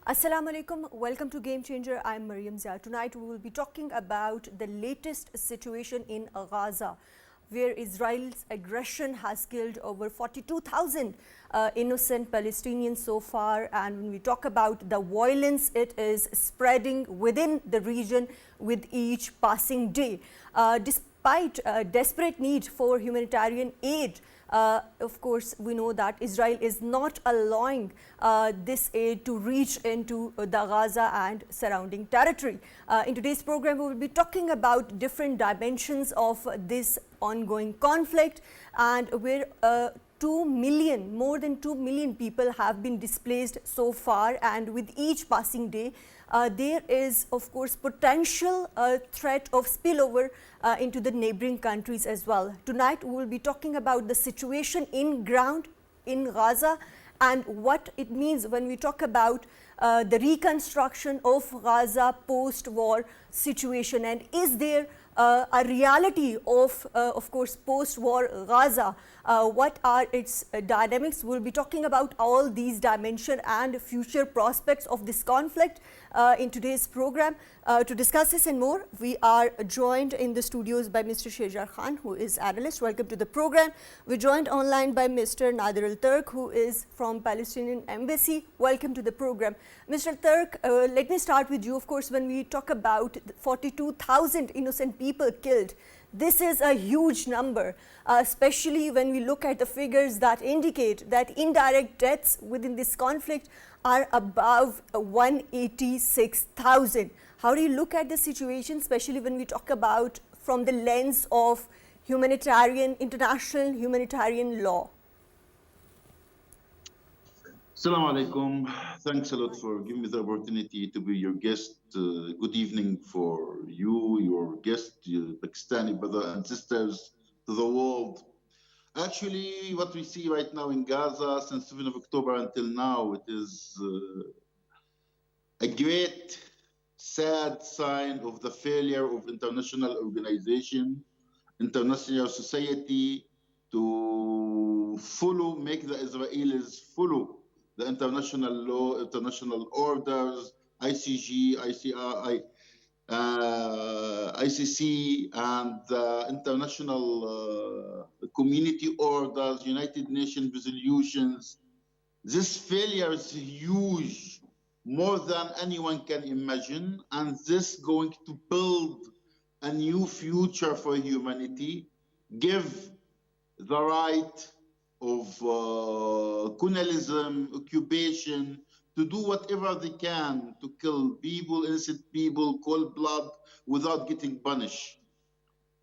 Assalamu alaikum, welcome to Game Changer. I'm Maryam Zia. Tonight we will be talking about the latest situation in Gaza, where Israel's aggression has killed over 42,000 innocent Palestinians so far. And when we talk about the violence, it is spreading within the region with each passing day. Despite desperate need for humanitarian aid, of course, we know that Israel is not allowing this aid to reach into the Gaza and surrounding territory. In today's program, we will be talking about different dimensions of this ongoing conflict, and where more than 2 million people have been displaced so far, and with each passing day, there is, of course, potential threat of spillover into the neighboring countries as well. Tonight, we will be talking about the situation in ground in Gaza and what it means when we talk about the reconstruction of Gaza post-war situation, and is there a reality of course, post-war Gaza. What are its dynamics? We'll be talking about all these dimensions and future prospects of this conflict in today's program. To discuss this and more, we are joined in the studios by Mr. Sheharyar, who is analyst. Welcome to the program. We're joined online by Mr. Nadir Turk, who is from Palestinian Embassy. Welcome to the program. Mr. Turk, let me start with you. Of course, when we talk about 42,000 innocent people killed, this is a huge number, especially when we look at the figures that indicate that indirect deaths within this conflict are above 186,000. How do you look at the situation, especially when we talk about from the lens of international humanitarian law? Assalamu alaikum. Thanks a lot for giving me the opportunity to be your guest. Good evening for you, your guest, your Pakistani brothers and sisters to the world. Actually, what we see right now in Gaza since 7th of October until now, it is a great, sad sign of the failure of international organization, international society to make the Israelis follow the international law, international orders, ICG, ICC, and international community orders, United Nations resolutions. This failure is huge, more than anyone can imagine, and this going to build a new future for humanity, give the right of colonialism, occupation, to do whatever they can to kill people, innocent people, cold blood, without getting punished.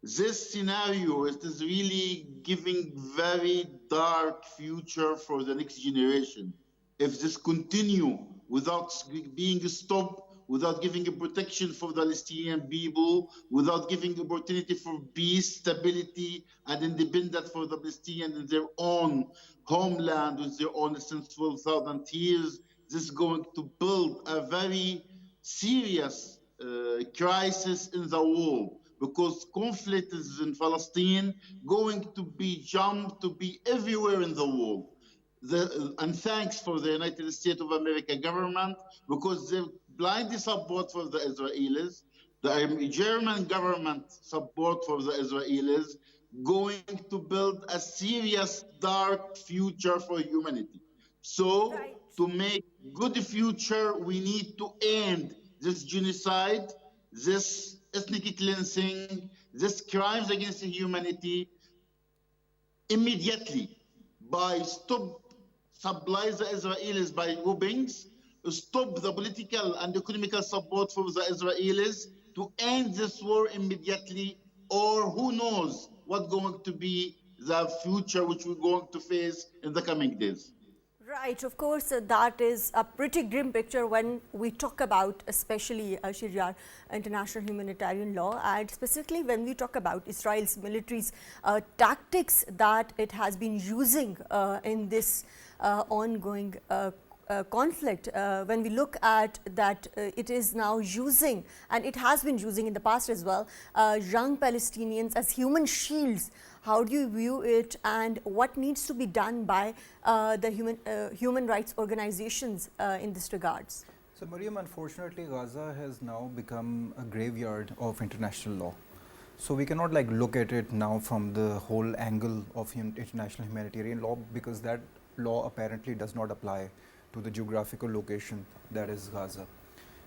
This scenario is really giving very dark future for the next generation. If this continue without being stopped, without giving a protection for the Palestinian people, without giving opportunity for peace, stability, and independence for the Palestinians in their own homeland with their own since 12,000 years, this is going to build a very serious crisis in the world, because conflict is in Palestine going to be jumped to be everywhere in the world. And thanks for the United States of America government, because they blindly support for the Israelis, the German government support for the Israelis, going to build a serious dark future for humanity. So to make good future, we need to end this genocide, this ethnic cleansing, this crimes against humanity immediately by stop supply the Israelis by weapons, stop the political and economical support for the Israelis, to end this war immediately, or who knows what's going to be the future which we're going to face in the coming days. Right, of course, that is a pretty grim picture when we talk about, especially Sharia, international humanitarian law, and specifically when we talk about Israel's military's tactics that it has been using in this ongoing conflict. When we look at that, it is now using, and it has been using in the past as well, young Palestinians as human shields. How do you view it, and what needs to be done by the human rights organizations in this regards? So, Maryam, unfortunately, Gaza has now become a graveyard of international law. So we cannot like look at it now from the whole angle of international humanitarian law, because that law apparently does not apply to the geographical location that is Gaza.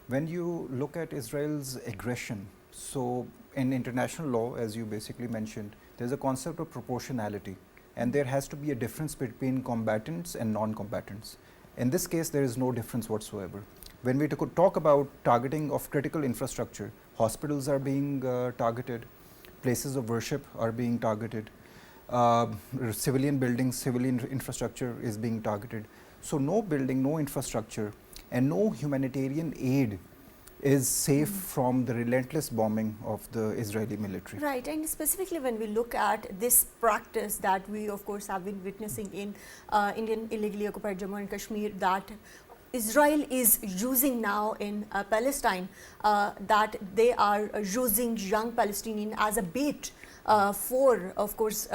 When you look at Israel's aggression, so in international law, as you basically mentioned, there's a concept of proportionality, and there has to be a difference between combatants and non-combatants. In this case, there is no difference whatsoever. When we talk about targeting of critical infrastructure, hospitals are being targeted, places of worship are being targeted, uh, civilian buildings, civilian infrastructure is being targeted. So no building, no infrastructure, and no humanitarian aid is safe from the relentless bombing of the Israeli military. Right, and specifically when we look at this practice that we of course have been witnessing in Indian illegally occupied Jammu and Kashmir, that Israel is using now in Palestine, that they are using young Palestinians as a bait for, of course,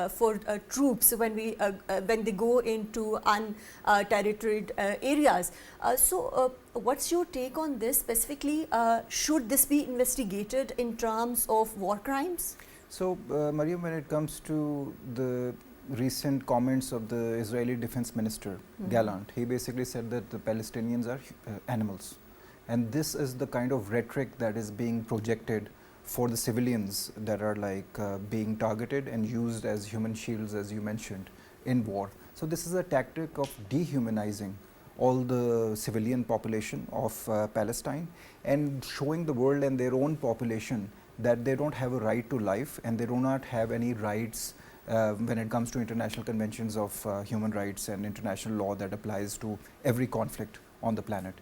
for troops when they go into unterritorial areas. So, what's your take on this specifically? Should this be investigated in terms of war crimes? So, Maryam, when it comes to the recent comments of the Israeli defense minister, Gallant, he basically said that the Palestinians are animals. And this is the kind of rhetoric that is being projected for the civilians that are like being targeted and used as human shields, as you mentioned, in war. So this is a tactic of dehumanizing all the civilian population of Palestine, and showing the world and their own population that they don't have a right to life, and they do not have any rights when it comes to international conventions of human rights and international law that applies to every conflict on the planet.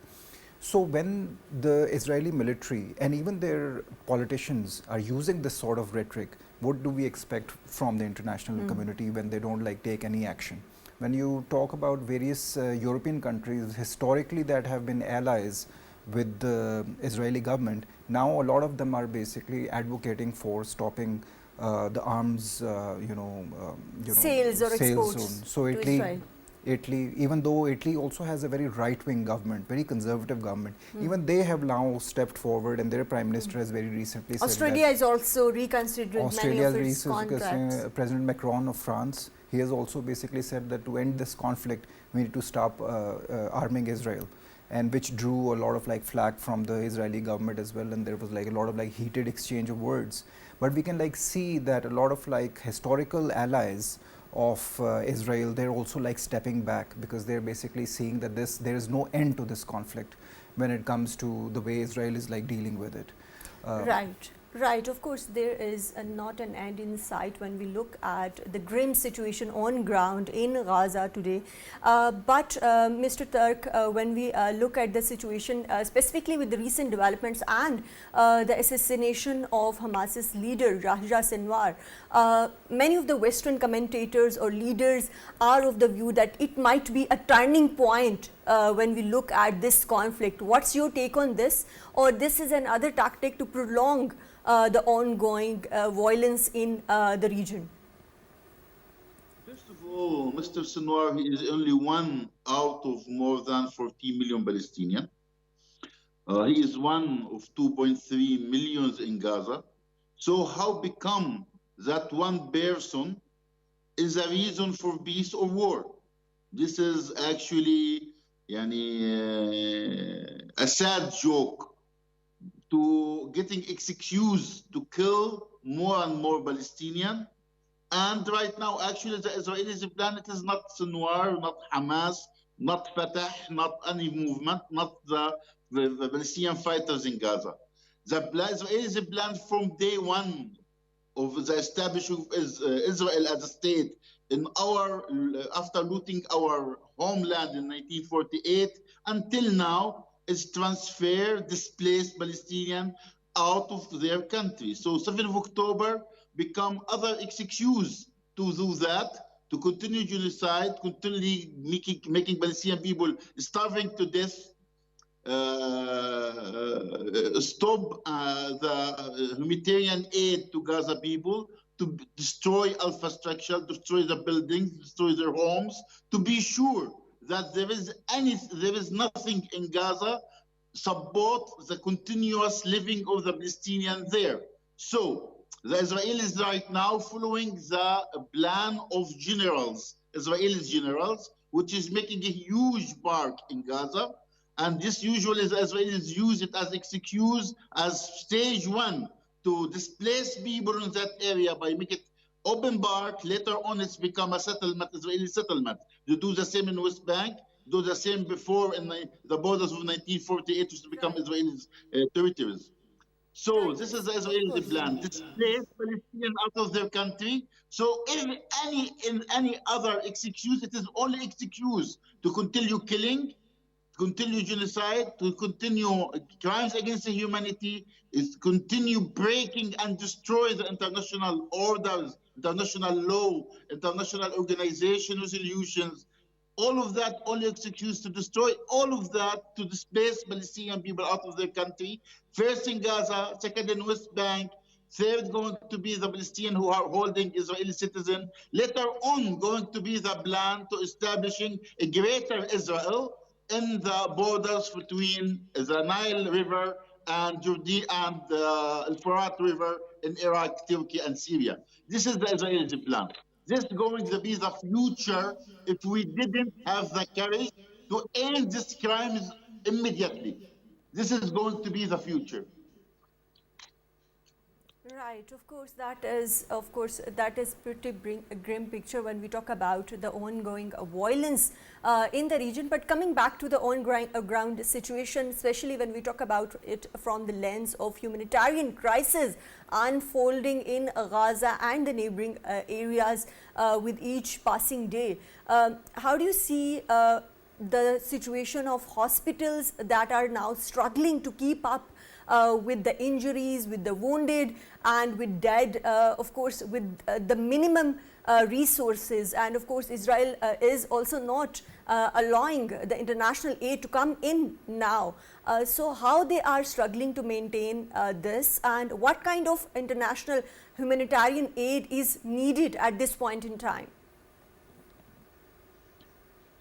So when the Israeli military and even their politicians are using this sort of rhetoric, what do we expect from the international community when they don't like take any action? When you talk about various European countries historically that have been allies with the Israeli government, now a lot of them are basically advocating for stopping the arms, Sales or exports zone. So to Israel. Italy, even though Italy also has a very right-wing government, very conservative government, even they have now stepped forward, and their prime minister has very recently said Australia is also reconsidering many of its contracts. President Macron of France, he has also basically said that to end this conflict, we need to stop arming Israel, and which drew a lot of like flack from the Israeli government as well, and there was like a lot of like heated exchange of words. But we can like see that a lot of like historical allies of Israel, they're also like stepping back, because they're basically seeing that there is no end to this conflict when it comes to the way Israel is like dealing with it. Right, of course, there is not an end in sight when we look at the grim situation on ground in Gaza today. But Mr. Turk, when we look at the situation, specifically with the recent developments and the assassination of Hamas's leader, Yahya Sinwar, many of the Western commentators or leaders are of the view that it might be a turning point when we look at this conflict. What's your take on this? Or this is another tactic to prolong the ongoing violence in the region? First of all, Mr. Sinwar, he is only one out of more than 40 million Palestinians. He is one of 2.3 million in Gaza. So how become that one person is a reason for peace or war? This is actually a sad joke, to getting excused to kill more and more Palestinians. And right now, actually, the Israelis plan, it is not Sinwar, not Hamas, not Fatah, not any movement, not the Palestinian fighters in Gaza. The Israelis plan from day one of the establishment of Israel as a state after looting our homeland in 1948 until now, is transfer displaced Palestinians out of their country. So 7th of October become other excuse to do that, to continue genocide, continually making Palestinian people starving to death, stop the humanitarian aid to Gaza people, to destroy infrastructure, destroy the buildings, destroy their homes, to be sure that there is nothing in Gaza support the continuous living of the Palestinians there. So the Israelis right now following the plan of generals, Israeli generals, which is making a huge park in Gaza. And this usually the Israelis use it as excuse, as stage one, to displace people in that area by making it open park. Later on, it's become a settlement, Israeli settlement. They do the same in West Bank, do the same before in the borders of 1948, which become Israeli territories. So this is the Israeli plan: displace Palestinians out of their country. So in any other excuse, it is only excuse to continue killing, continue genocide, to continue crimes against the humanity, is continue breaking and destroy the international orders, international law, international organization resolutions. All of that only excuse to destroy, all of that to displace Palestinian people out of their country. First in Gaza, second in West Bank, third going to be the Palestinians who are holding Israeli citizen. Later on going to be the plan to establishing a greater Israel in the borders between the Nile River and Jordan and the Euphrates River in Iraq, Turkey, and Syria. This is the Israeli plan. This is going to be the future if we didn't have the courage to end these crimes immediately. This is going to be the future. Right, of course, that is pretty grim picture when we talk about the ongoing violence in the region. But coming back to the on-ground situation, especially when we talk about it from the lens of humanitarian crisis unfolding in Gaza and the neighboring areas with each passing day, how do you see the situation of hospitals that are now struggling to keep up with the injuries, with the wounded, and with dead, of course, with the minimum resources. And of course, Israel is also not allowing the international aid to come in now. So how they are struggling to maintain this, and what kind of international humanitarian aid is needed at this point in time?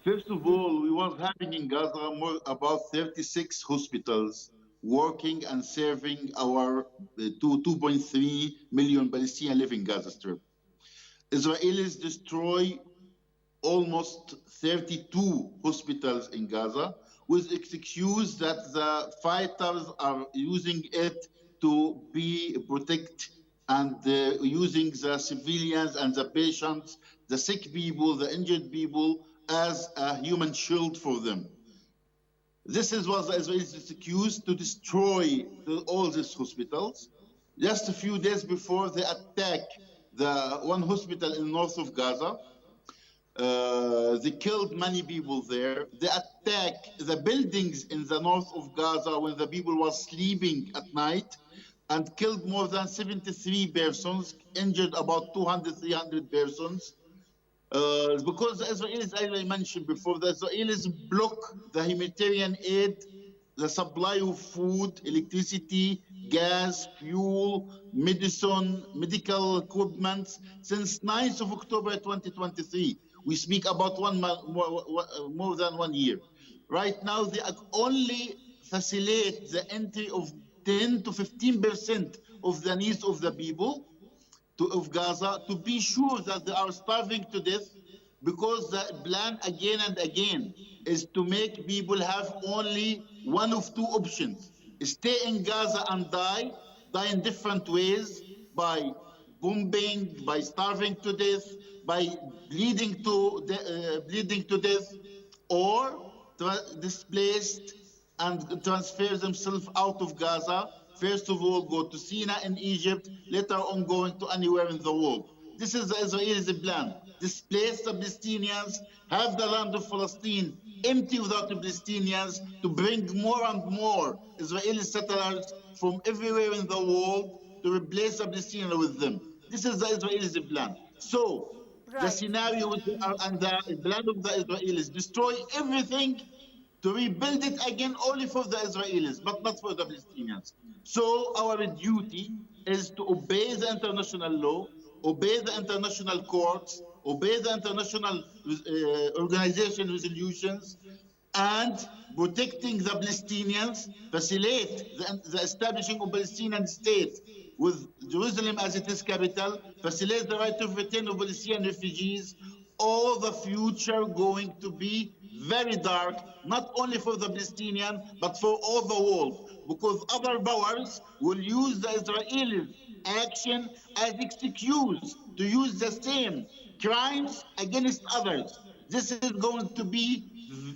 First of all, we was having in Gaza about 36 hospitals working and serving our 2.3 million Palestinians living in Gaza Strip. Israelis destroy almost 32 hospitals in Gaza with the excuse that the fighters are using it to protect and using the civilians and the patients, the sick people, the injured people as a human shield for them. This was the Israelis' excuse to destroy all these hospitals. Just a few days before, they attacked the one hospital in north of Gaza. They killed many people there. They attacked the buildings in the north of Gaza when the people were sleeping at night and killed more than 73 persons, injured about 200, 300 persons. Because the Israelis, as I mentioned before, the Israelis block the humanitarian aid, the supply of food, electricity, gas, fuel, medicine, medical equipment since 9th of October 2023. We speak about more than 1 year. Right now, they only facilitate the entry of 10 to 15% of the needs of the people of Gaza, to be sure that they are starving to death, because the plan again and again is to make people have only one of two options: stay in Gaza and die in different ways, by bombing, by starving to death, by bleeding to death, or displaced and transfer themselves out of Gaza. First of all, go to Sinai in Egypt, later on going to anywhere in the world. This is the Israelis' plan. Displace the Palestinians, have the land of Palestine empty without the Palestinians, to bring more and more Israeli settlers from everywhere in the world to replace the Palestinians with them. This is the Israelis' plan. So the scenario and the plan of the Israelis: destroy everything to rebuild it again only for the Israelis, but not for the Palestinians. So our duty is to obey the international law, obey the international courts, obey the international organization resolutions, and protecting the Palestinians, facilitate the establishing of Palestinian state with Jerusalem as its capital, facilitate the right of return of Palestinian refugees, all the future going to be very dark, not only for the Palestinian, but for all the world, because other powers will use the Israeli action as excuse to use the same crimes against others. This is going to be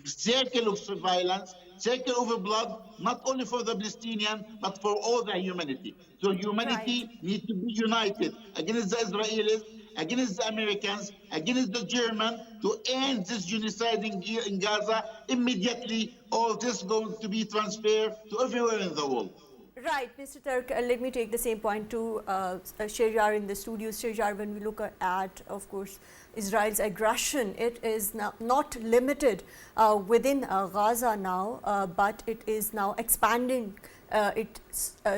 circle of violence, circle of blood, not only for the Palestinian, but for all the humanity. So Right. humanity needs to be united against the Israelis, against the Americans, against the Germans to end this genocide in Gaza immediately. All this going to be transferred to everywhere in the world. Right, Mr. Turk, let me take the same point to Sheharyar in the studio. Sheharyar, when we look at, of course, Israel's aggression, it is now not limited within Gaza now, but it is now expanding. It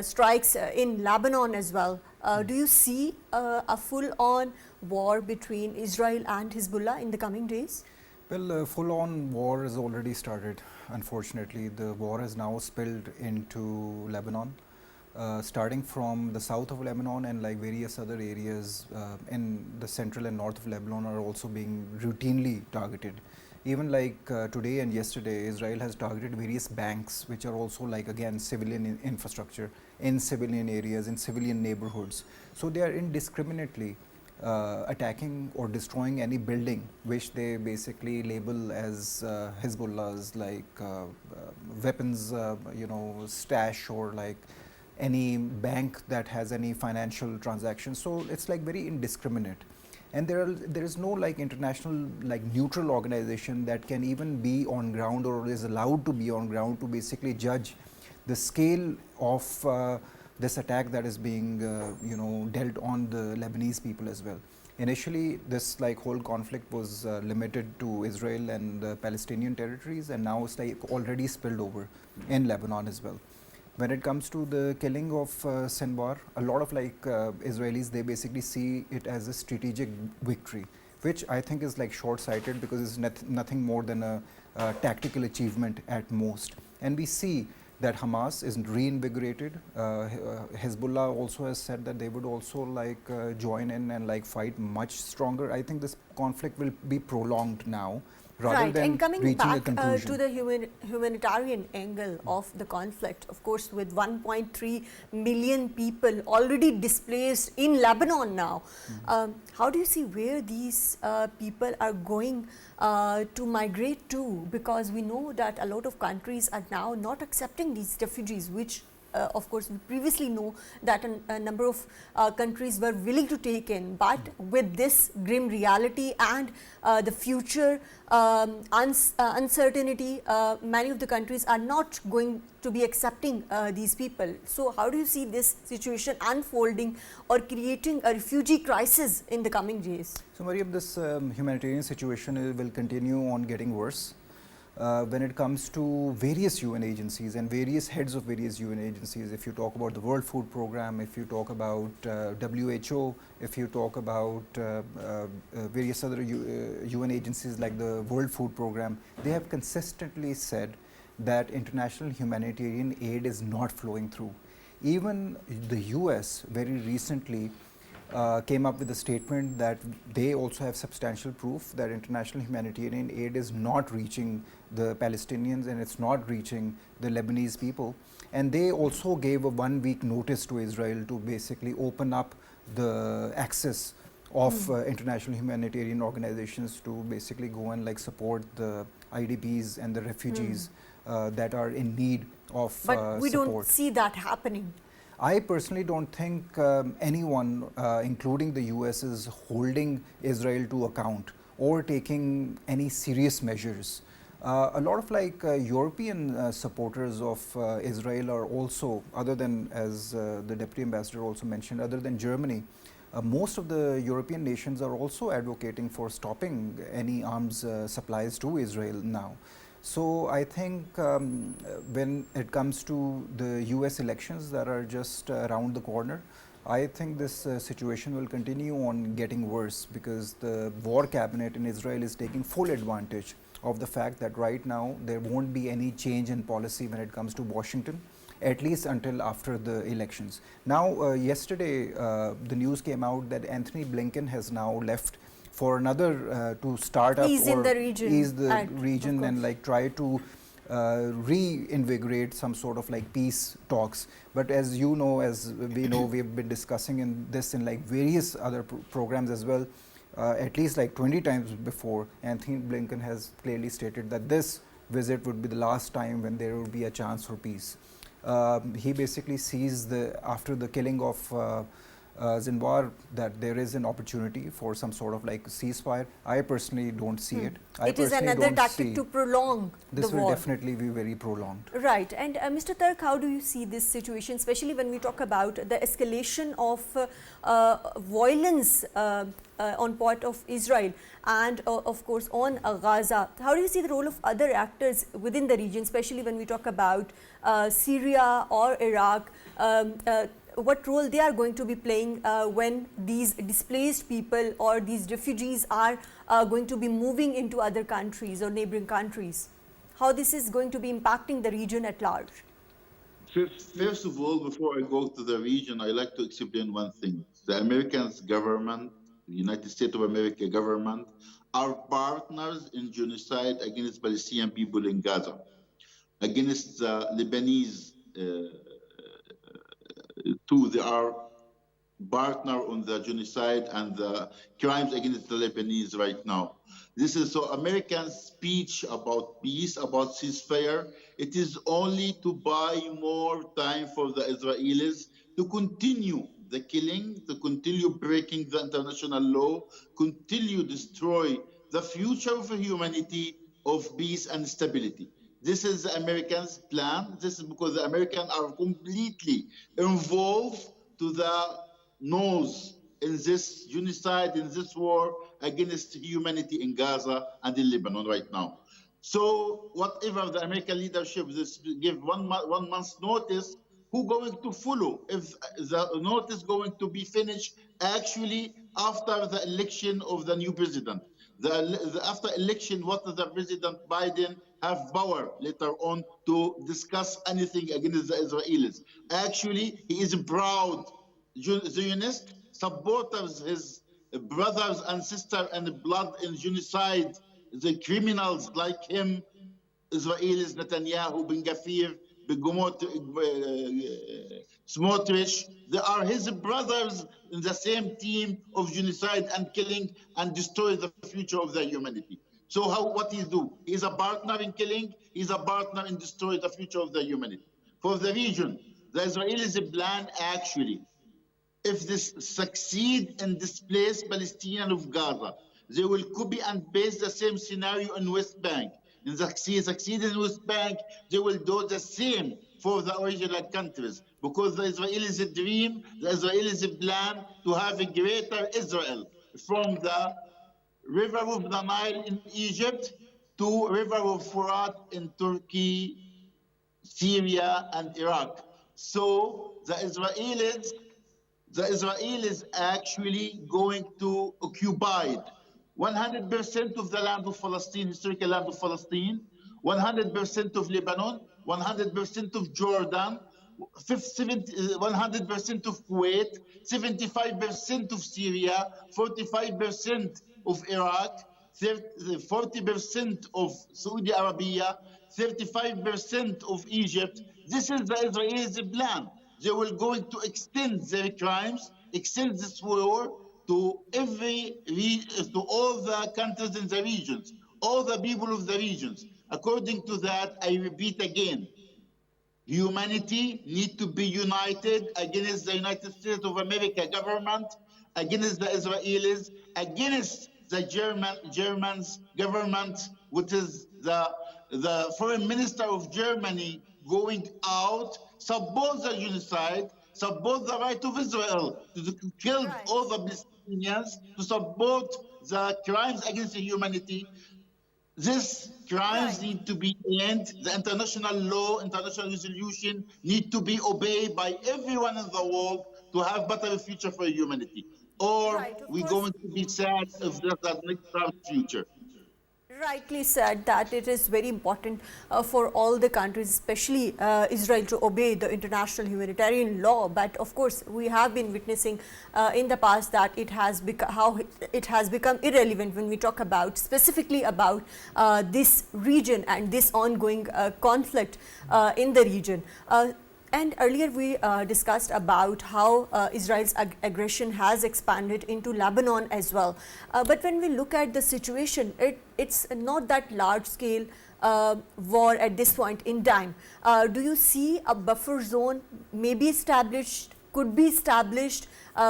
strikes in Lebanon as well. Do you see a full-on war between Israel and Hezbollah in the coming days? Well, full-on war has already started. Unfortunately, the war has now spilled into Lebanon, starting from the south of Lebanon, and like various other areas in the central and north of Lebanon are also being routinely targeted. Even like today and yesterday, Israel has targeted various banks, which are also like again civilian infrastructure in civilian areas, in civilian neighborhoods. So they are indiscriminately attacking or destroying any building which they basically label as Hezbollah's like weapons, stash, or like any bank that has any financial transactions. So it's like very indiscriminate, and there is no like international like neutral organization that can even be on ground or is allowed to be on ground to basically judge the scale of this attack that is being dealt on the Lebanese people as well. Initially, this like whole conflict was limited to Israel and the Palestinian territories, and now it's like already spilled over in Lebanon as well. When it comes to the killing of Sinwar, a lot of like Israelis, they basically see it as a strategic victory, which I think is like short-sighted because it's nothing more than a tactical achievement at most. And we see that Hamas is reinvigorated. Hezbollah also has said that they would also like join in and like fight much stronger. I think this conflict will be prolonged now rather Right, than and coming reaching a back conclusion. to the humanitarian angle of the conflict, of course, with 1.3 million people already displaced in Lebanon now, how do you see where these people are going to migrate to? Because we know that a lot of countries are now not accepting these refugees, which of course, we previously know that a number of countries were willing to take in, but with this grim reality and the future uncertainty, many of the countries are not going to be accepting these people. So how do you see this situation unfolding or creating a refugee crisis in the coming days? So Maryam, this humanitarian situation will continue on getting worse. When it comes to various UN agencies and various heads of various UN agencies, if you talk about the World Food Programme, if you talk about WHO, if you talk about various other UN agencies like the World Food Programme, they have consistently said that international humanitarian aid is not flowing through. Even the US very recently came up with a statement that they also have substantial proof that international humanitarian aid is not reaching the Palestinians and it's not reaching the Lebanese people. And they also gave a 1-week notice to Israel to basically open up the access of international humanitarian organizations to basically go and like support the IDPs and the refugees that are in need of But we support. don't see that happening. I personally don't think anyone, including the US, is holding Israel to account or taking any serious measures. A lot of like European supporters of Israel are also, other than, as the Deputy Ambassador also mentioned, other than Germany, most of the European nations are also advocating for stopping any arms supplies to Israel now. So I think when it comes to the US elections that are just around the corner, I think this situation will continue on getting worse because the war cabinet in Israel is taking full advantage of the fact that right now there won't be any change in policy when it comes to Washington, at least until after the elections. Now, yesterday, the news came out that Anthony Blinken has now left for another to start up Ease in the region. ease the region and like try to reinvigorate some sort of like peace talks. But as you know, as we know, we've been discussing in this in like various other programs as well. At least like 20 times before, Anthony Blinken has clearly stated that this visit would be the last time when there would be a chance for peace. He basically sees after the killing of Zinwar that there is an opportunity for some sort of like ceasefire. I personally don't see it. It is another tactic to prolong the war. This will definitely be very prolonged. Right. And Mr. Turk, how do you see this situation, especially when we talk about the escalation of violence on part of Israel and of course on Gaza? How do you see the role of other actors within the region, especially when we talk about Syria or Iraq? What role they are going to be playing when these displaced people or these refugees are going to be moving into other countries or neighboring countries? How this is going to be impacting the region at large? First of all, before I go to the region, I like to explain one thing. The American government, the United States of America government, are partners in genocide against Palestinian people in Gaza, against the Lebanese too. They are partner on the genocide and the crimes against the Lebanese right now. This is so American speech about peace, about ceasefire. It is only to buy more time for the Israelis to continue the killing, to continue breaking the international law, continue destroy the future of humanity, of peace and stability. This is the Americans' plan. This is because the Americans are completely involved to the nose in this genocide, in this war against humanity in Gaza and in Lebanon right now. So whatever the American leadership give one month's notice, who going to follow? If the notice going to be finished actually after the election of the new president. After election, what does the President Biden have power later on to discuss anything against the Israelis? Actually, he is a proud Zionist, supporters his brothers and sisters and blood in genocide, the criminals like him, Israelis, Netanyahu, Ben Gvir, Smotrich, they are his brothers in the same team of genocide and killing and destroy the future of the humanity. So what he do? He's a partner in killing, he's a partner in destroying the future of the humanity. For the region, the Israelis plan actually, if this succeed in displace Palestinian of Gaza, they will copy and paste the same scenario in West Bank. In succeed in West Bank, they will do the same for the original countries, because the Israelis dream, the Israelis plan to have a greater Israel from the river of the Nile in Egypt to river of Furat in Turkey, Syria, and Iraq. So the Israelis actually going to occupy 100% of the land of Palestine, historical land of Palestine, 100% of Lebanon, 100% of Jordan, 100% of Kuwait, 75% of Syria, 45% of Iraq, 40% of Saudi Arabia, 35% of Egypt. This is the Israelis' plan. They will going to extend their crimes, extend this war to all the countries in the regions, all the people of the regions. According to that, I repeat again, humanity needs to be united against the United States of America government, against the Israelis, against the Germans government, which is the foreign minister of Germany going out, support the genocide, support the right of Israel to kill all the Palestinians, to support the crimes against humanity. These crimes need to be ended. The international law, international resolution need to be obeyed by everyone in the world, to have better future for humanity? Or Right, of we course. going to be sad if there's a next dark future? Rightly said that it is very important for all the countries, especially Israel, to obey the international humanitarian law. But of course, we have been witnessing in the past that it has become irrelevant when we talk about specifically about this region and this ongoing conflict in the region. And earlier we discussed about how Israel's aggression has expanded into Lebanon as well. But when we look at the situation, it's not that large scale war at this point in time. Do you see a buffer zone could be established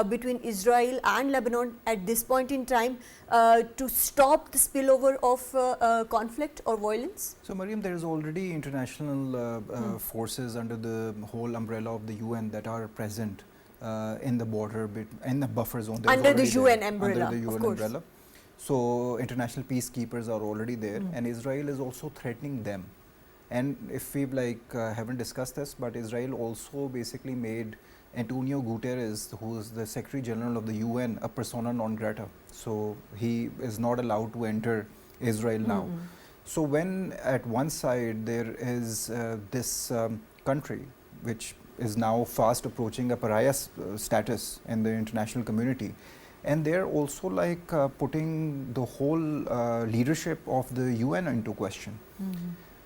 between Israel and Lebanon at this point in time to stop the spillover of conflict or violence? So, Maryam, there is already international forces under the whole umbrella of the UN that are present in the border, in the buffer zone. Under the UN umbrella, Under the UN of course. umbrella. So, international peacekeepers are already there, and Israel is also threatening them. And if we haven't discussed this, but Israel also basically made Antonio Guterres, who is the Secretary General of the UN, a persona non grata. So he is not allowed to enter Israel now. So when at one side there is this country which is now fast approaching a pariah status in the international community, and they're also putting the whole leadership of the UN into question.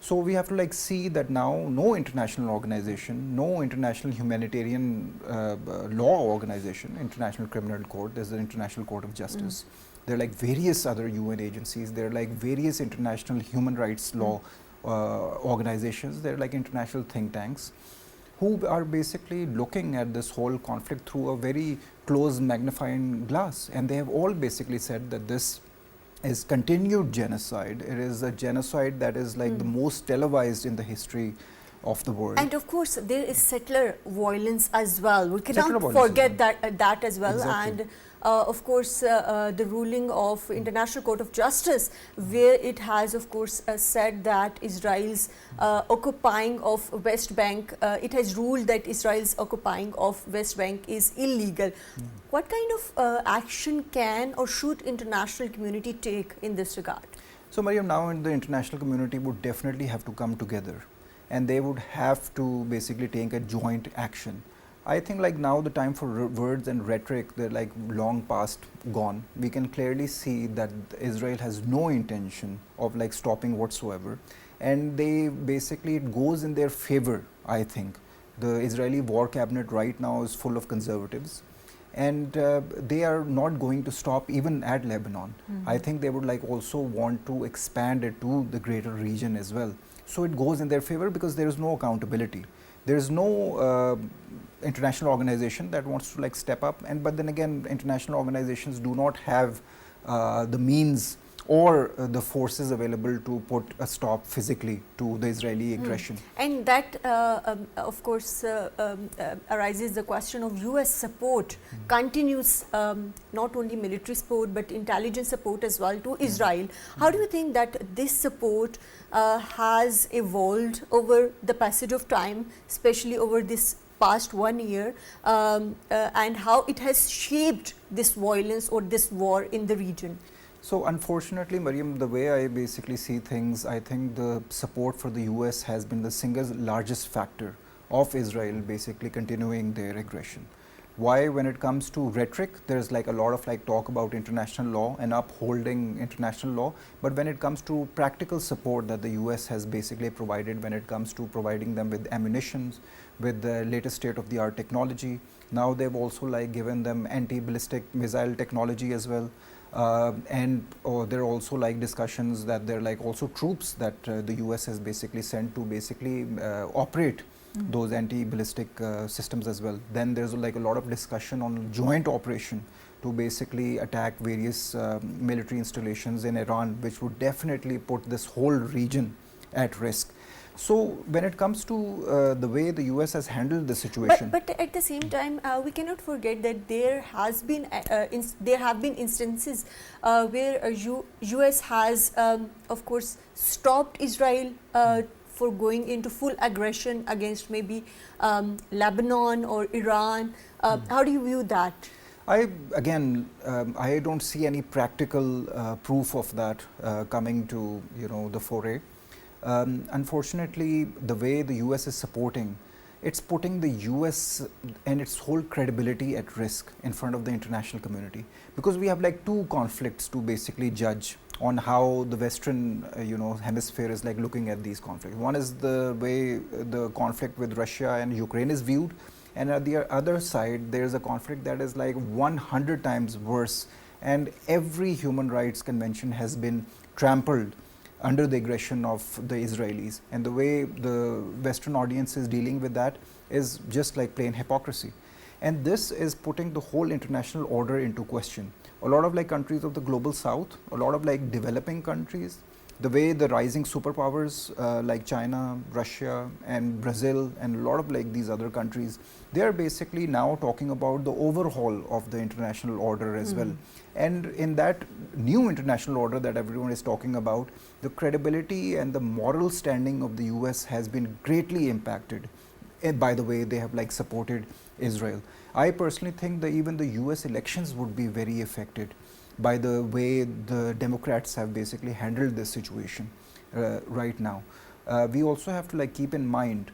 So we have to see that now no international organization, no international humanitarian law organization, International Criminal Court, there's the International Court of Justice. There are various other UN agencies, there are various international human rights law organizations, there are international think tanks who are basically looking at this whole conflict through a very close magnifying glass, and they have all basically said that this is continued genocide. It is a genocide that is the most televised in the history of the world. And of course, there is settler violence as well. We Settler cannot violence forget that as well. Exactly. And of course, the ruling of International Court of Justice, where it has, of course, said that Israel's occupying of West Bank, it has ruled that Israel's occupying of West Bank is illegal. What kind of action can or should international community take in this regard? So, Maryam, now the international community would definitely have to come together, and they would have to basically take a joint action. I think now the time for words and rhetoric, they're long past gone. We can clearly see that Israel has no intention of stopping whatsoever, and they basically, it goes in their favor, I think. The Israeli war cabinet right now is full of conservatives, and they are not going to stop even at Lebanon. I think they would also want to expand it to the greater region as well. So it goes in their favor because there is no accountability. There is no international organization that wants to step up, but then again, international organizations do not have the means or the forces available to put a stop physically to the Israeli aggression. And that, of course, arises the question of US support, continues not only military support but intelligence support as well to Israel. How do you think that this support has evolved over the passage of time, especially over this past 1 year, and how it has shaped this violence or this war in the region? So unfortunately, Maryam, the way I basically see things, I think the support for the US has been the single largest factor of Israel basically continuing their aggression. Why? When it comes to rhetoric, there's a lot of talk about international law and upholding international law, but when it comes to practical support that the US has basically provided, when it comes to providing them with ammunition, with the latest state-of-the-art technology, now they've also given them anti-ballistic missile technology as well. And there are also discussions that there are also troops that the US has basically sent to basically operate those anti-ballistic systems as well. Then there's a lot of discussion on joint operation to basically attack various military installations in Iran, which would definitely put this whole region at risk. So when it comes to the way the US has handled the situation, but at the same time, we cannot forget that there have been instances where US has, of course, stopped Israel for going into full aggression against maybe Lebanon or Iran. How do you view that? I don't see any practical proof of that coming to the foray. Unfortunately, the way the US is supporting, it's putting the US and its whole credibility at risk in front of the international community, because we have like two conflicts to basically judge on how the Western hemisphere is like looking at these conflicts. One is the way the conflict with Russia and Ukraine is viewed, and at the other side there is a conflict that is like 100 times worse, and every human rights convention has been trampled under the aggression of the Israelis, and the way the Western audience is dealing with that is just like plain hypocrisy. And this is putting the whole international order into question. A lot of like countries of the global south, a lot of like developing countries, the way the rising superpowers like China, Russia and Brazil and a lot of like these other countries, they are basically now talking about the overhaul of the international order as well. And in that new international order that everyone is talking about, the credibility and the moral standing of the US has been greatly impacted by the way they have like supported Israel. I personally think that even the US elections would be very affected by the way the Democrats have basically handled this situation right now. We also have to like keep in mind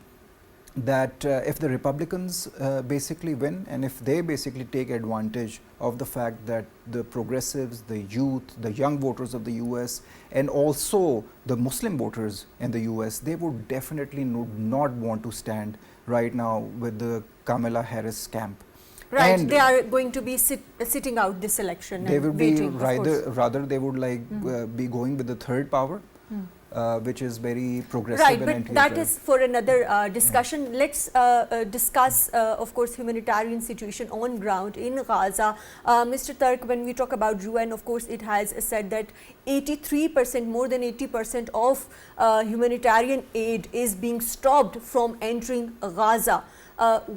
that if the Republicans basically win, and if they basically take advantage of the fact that the progressives, the youth, the young voters of the US and also the Muslim voters in the US, they would definitely not want to stand right now with the Kamala Harris camp. Right, and they are going to be sitting out this election. They will be rather they would like be going with the third power, which is very progressive. Right, but that is for another discussion. Let's discuss, of course, humanitarian situation on ground in Gaza. Mr. Turk, when we talk about UN, of course, it has said that 83%, more than 80% of humanitarian aid is being stopped from entering Gaza.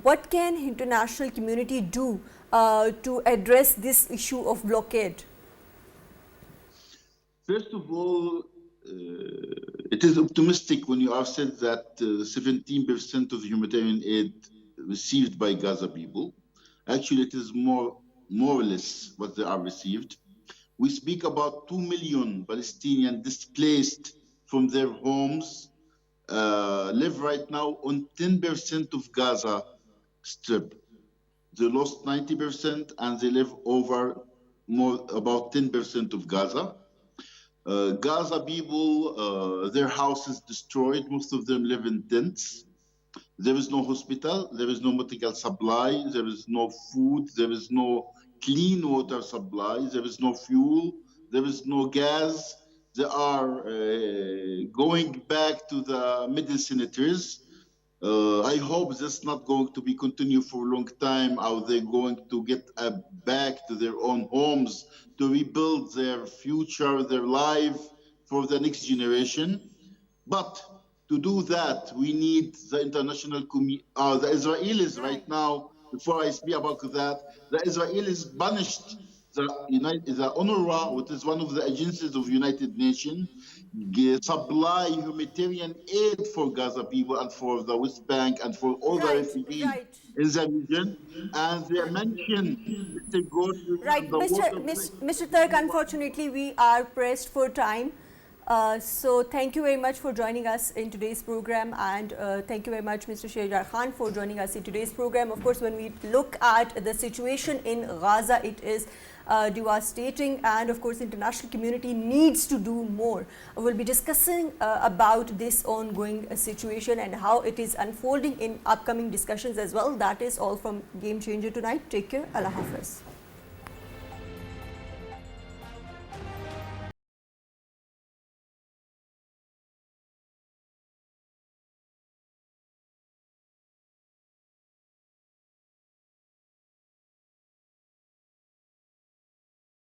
What can international community do to address this issue of blockade? First of all, it is optimistic when you have said that 17% of humanitarian aid received by Gaza people. Actually, it is more or less what they are received. We speak about 2 million Palestinians displaced from their homes, live right now on 10% of Gaza Strip. They lost 90% and they live over about 10% of Gaza. Gaza people, their houses destroyed. Most of them live in tents. There is no hospital. There is no medical supply. There is no food. There is no clean water supply. There is no fuel. There is no gas. They are going back to the middle senators. I hope this is not going to be continued for a long time. How they're going to get back to their own homes to rebuild their future, their life for the next generation. But to do that, we need the international community. The Israelis right now, before I speak about that, the Israelis punished the UNRWA, which is one of the agencies of United Nations, supply humanitarian aid for Gaza people and for the West Bank and for all the refugees in the region. And they mentioned Mr. Gordon. Right, Mr. Turk, unfortunately, we are pressed for time. So thank you very much for joining us in today's program, and thank you very much, Mr. Sheharyar Khan, for joining us in today's program. Of course, when we look at the situation in Gaza, it is devastating, and of course international community needs to do more. We'll be discussing about this ongoing situation and how it is unfolding in upcoming discussions as well. That is all from Game Changer tonight. Take care. Allah Hafiz.